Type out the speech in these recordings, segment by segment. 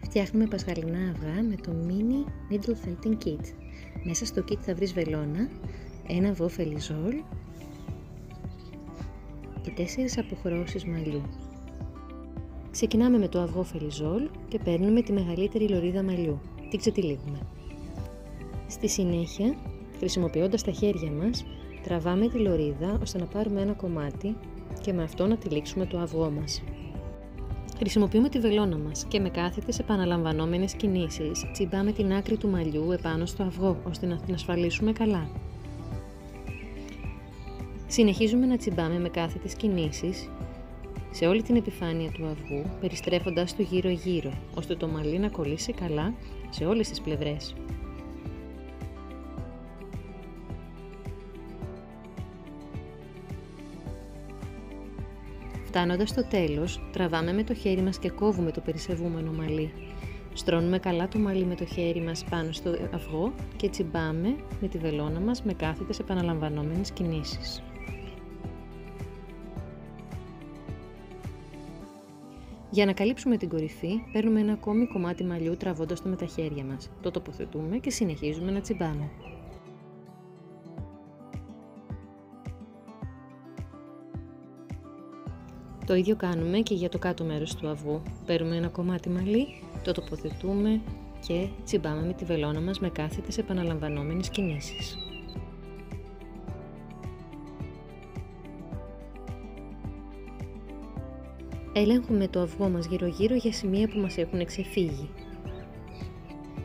Φτιάχνουμε πασχαλινά αυγά με το Mini Needle Felting Kit. Μέσα στο kit θα βρεις βελόνα, ένα αυγό φελιζόλ και 4 αποχρώσεις μαλλιού. Ξεκινάμε με το αυγό φελιζόλ και παίρνουμε τη μεγαλύτερη λωρίδα μαλλιού. Την ξετυλίγουμε. Στη συνέχεια, χρησιμοποιώντας τα χέρια μας, τραβάμε τη λωρίδα ώστε να πάρουμε ένα κομμάτι και με αυτό να τυλίξουμε το αυγό μας. Χρησιμοποιούμε τη βελόνα μας και με κάθετες επαναλαμβανόμενες κινήσεις τσιμπάμε την άκρη του μαλλιού επάνω στο αυγό ώστε να την ασφαλίσουμε καλά. Συνεχίζουμε να τσιμπάμε με κάθετες κινήσεις σε όλη την επιφάνεια του αυγού, περιστρέφοντας το γύρω-γύρω, ώστε το μαλλί να κολλήσει καλά σε όλες τις πλευρές. Φτάνοντας στο τέλος, τραβάμε με το χέρι μας και κόβουμε το περισεβούμενο μαλλί. Στρώνουμε καλά το μαλλί με το χέρι μας πάνω στο αυγό και τσιμπάμε με τη βελόνα μας με κάθετες επαναλαμβανόμενες κινήσεις. Για να καλύψουμε την κορυφή, παίρνουμε ένα ακόμη κομμάτι μαλλιού τραβώντας το με τα χέρια μας. Το τοποθετούμε και συνεχίζουμε να τσιμπάμε. Το ίδιο κάνουμε και για το κάτω μέρος του αυγού. Παίρνουμε ένα κομμάτι μαλλί, το τοποθετούμε και τσιμπάμε με τη βελόνα μας με κάθετες επαναλαμβανόμενες κινήσεις. Ελέγχουμε το αυγό μας γύρω-γύρω για σημεία που μας έχουν ξεφύγει.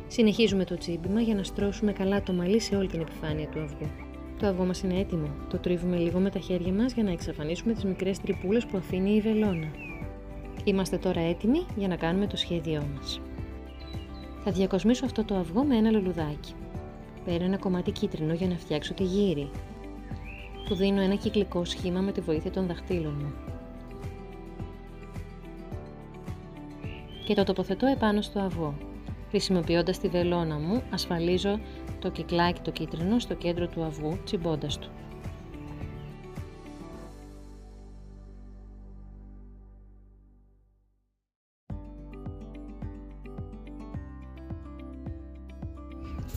Συνεχίζουμε το τσίμπημα για να στρώσουμε καλά το μαλλί σε όλη την επιφάνεια του αυγού. Το αυγό μας είναι έτοιμο. Το τρίβουμε λίγο με τα χέρια μας για να εξαφανίσουμε τις μικρές τρυπούλες που αφήνει η βελόνα. Είμαστε τώρα έτοιμοι για να κάνουμε το σχέδιό μας. Θα διακοσμήσω αυτό το αυγό με ένα λουλουδάκι. Παίρνω ένα κομμάτι κίτρινο για να φτιάξω τη γύρι. Του δίνω ένα κυκλικό σχήμα με τη βοήθεια των δαχτύλων μου. Και το τοποθετώ επάνω στο αυγό. Χρησιμοποιώντας τη βελόνα μου, ασφαλίζω το κυκλάκι το κίτρινο στο κέντρο του αυγού, τσιμπώντας του.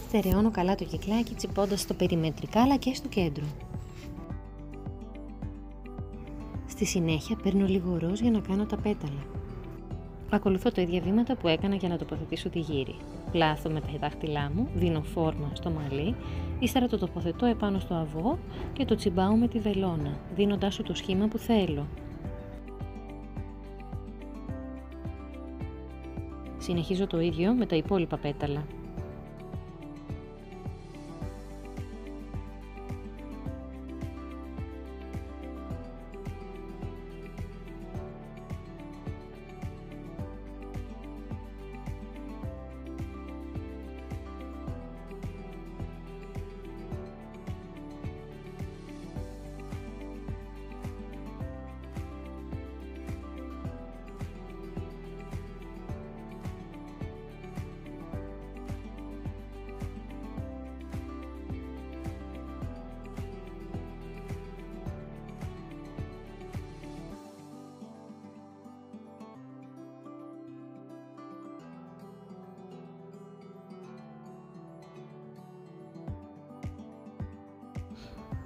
Στερεώνω καλά το κυκλάκι, τσιμπώντας το περιμετρικά αλλά και στο κέντρο. Στη συνέχεια παίρνω λίγο ροζ για να κάνω τα πέταλα. Ακολουθώ τα ίδια βήματα που έκανα για να τοποθετήσω τη γύρι. Πλάθω με τα δάχτυλά μου, δίνω φόρμα στο μαλλί, ύστερα το τοποθετώ επάνω στο αυγό και το τσιμπάω με τη βελόνα, δίνοντάς του το σχήμα που θέλω. Συνεχίζω το ίδιο με τα υπόλοιπα πέταλα.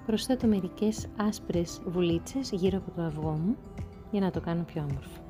Προσθέτω μερικές άσπρες βουλίτσες γύρω από το αυγό μου για να το κάνω πιο όμορφο.